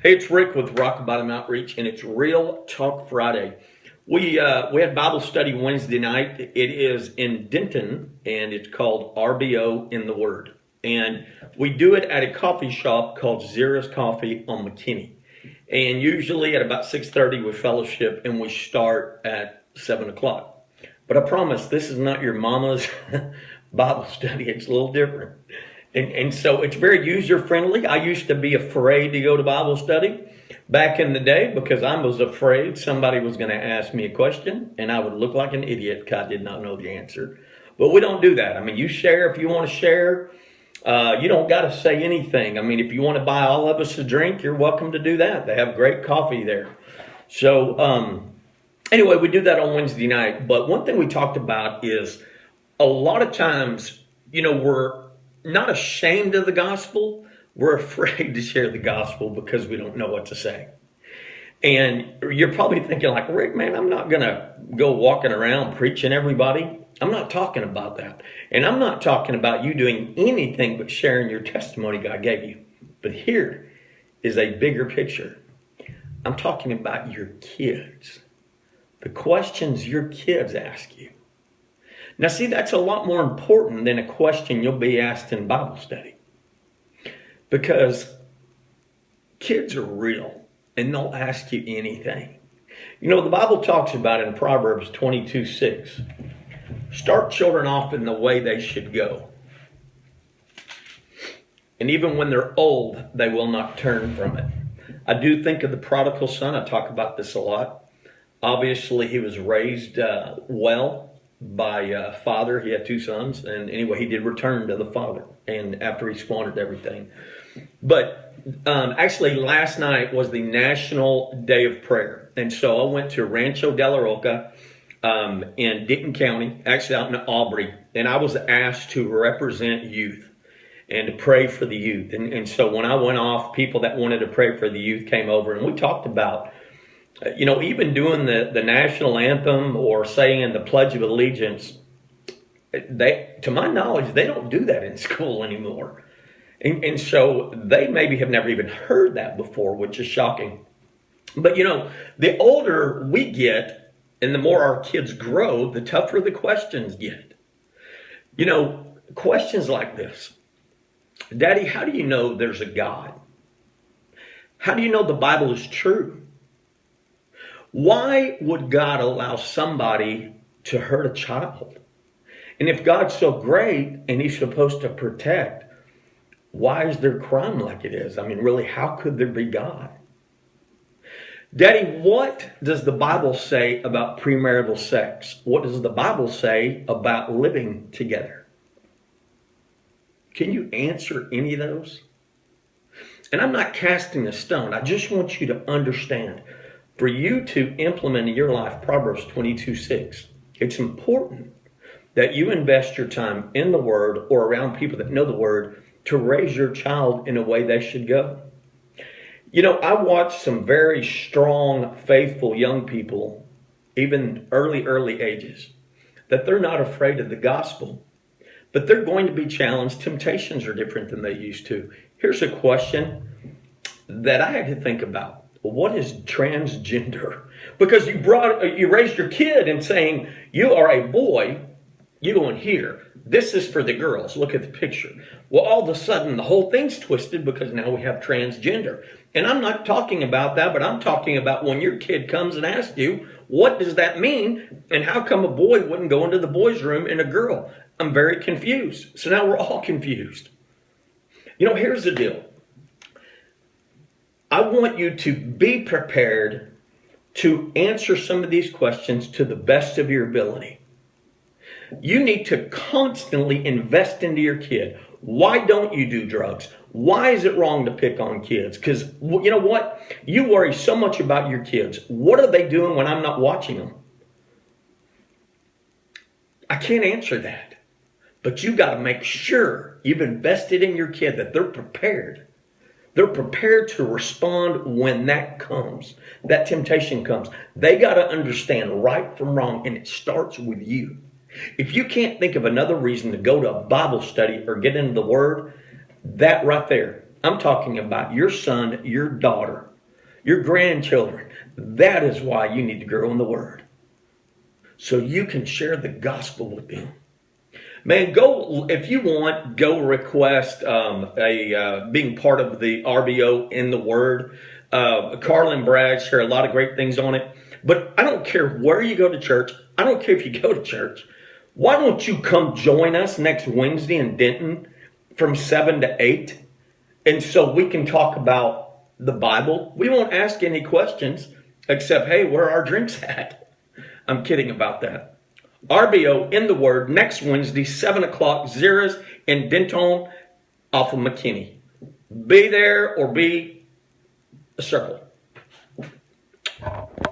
Hey, it's Rick with Rock Bottom Outreach, and it's Real Talk Friday. We had Bible study Wednesday night. It is in Denton, and it's called RBO in the Word. And we do it at a coffee shop called Zera's Coffee on McKinney. And usually at about 6:30 we fellowship, and we start at 7 o'clock. But I promise this is not your mama's Bible study. It's a little different. And so it's very user friendly. I used to be afraid to go to Bible study back in the day because I was afraid somebody was going to ask me a question and I would look like an idiot because I did not know the answer. But we don't do that. I mean, you share if you want to share. You don't got to say anything. I mean, if you want to buy all of us a drink, you're welcome to do that. They have great coffee there. So anyway, we do that on Wednesday night. But one thing we talked about is a lot of times, we're not ashamed of the gospel. We're afraid to share the gospel because we don't know what to say. And you're probably thinking like, Rick, man, I'm not going to go walking around preaching everybody. I'm not talking about that. And I'm not talking about you doing anything but sharing your testimony God gave you. But here is a bigger picture. I'm talking about your kids. The questions your kids ask you. Now, see, that's a lot more important than a question you'll be asked in Bible study. Because kids are real and they'll ask you anything. The Bible talks about in Proverbs 22:6, start children off in the way they should go. And even when they're old, they will not turn from it. I do think of the prodigal son. I talk about this a lot. Obviously, he was raised well by father. He had two sons, and anyway, he did return to the father, and after he squandered everything. But actually, last night was the National Day of Prayer, and so I went to Rancho de la Roca in Denton County, actually out in Aubrey, and I was asked to represent youth and to pray for the youth. And so when I went off, people that wanted to pray for the youth came over, and we talked about even doing the national anthem or saying the Pledge of Allegiance, to my knowledge, they don't do that in school anymore. And so they maybe have never even heard that before, which is shocking. But, the older we get and the more our kids grow, the tougher the questions get. Questions like this. Daddy, how do you know there's a God? How do you know the Bible is true? Why would God allow somebody to hurt a child? And if God's so great and he's supposed to protect, why is there crime like it is? I mean, really, how could there be God? Daddy, what does the Bible say about premarital sex? What does the Bible say about living together? Can you answer any of those? And I'm not casting a stone. I just want you to understand. For you to implement in your life Proverbs 22:6, it's important that you invest your time in the Word or around people that know the Word to raise your child in a way they should go. I watched some very strong, faithful young people, even early ages, that they're not afraid of the gospel, but they're going to be challenged. Temptations are different than they used to. Here's a question that I had to think about. What is transgender? Because you raised your kid and saying, you are a boy, you go in here. This is for the girls. Look at the picture. Well, all of a sudden, the whole thing's twisted because now we have transgender. And I'm not talking about that, but I'm talking about when your kid comes and asks you, what does that mean? And how come a boy wouldn't go into the boys' room and a girl? I'm very confused. So now we're all confused. Here's the deal. I want you to be prepared to answer some of these questions to the best of your ability. You need to constantly invest into your kid. Why don't you do drugs? Why is it wrong to pick on kids? Because you know what? You worry so much about your kids. What are they doing when I'm not watching them? I can't answer that. But you got to make sure you've invested in your kid, that they're prepared. They're prepared to respond when that comes, that temptation comes. They got to understand right from wrong, and it starts with you. If you can't think of another reason to go to a Bible study or get into the Word, that right there I'm talking about your son, your daughter, your grandchildren. That is why you need to grow in the Word. So you can share the gospel with them. Man, go if you want. Go request being part of the RBO in the Word. Carl and Brad share a lot of great things on it. But I don't care where you go to church. I don't care if you go to church. Why don't you come join us next Wednesday in Denton from 7 to 8? And so we can talk about the Bible. We won't ask any questions except, hey, where are our drinks at? I'm kidding about that. RBO in the Word next Wednesday, 7 o'clock, Zera's in Denton off of McKinney. Be there or be a circle.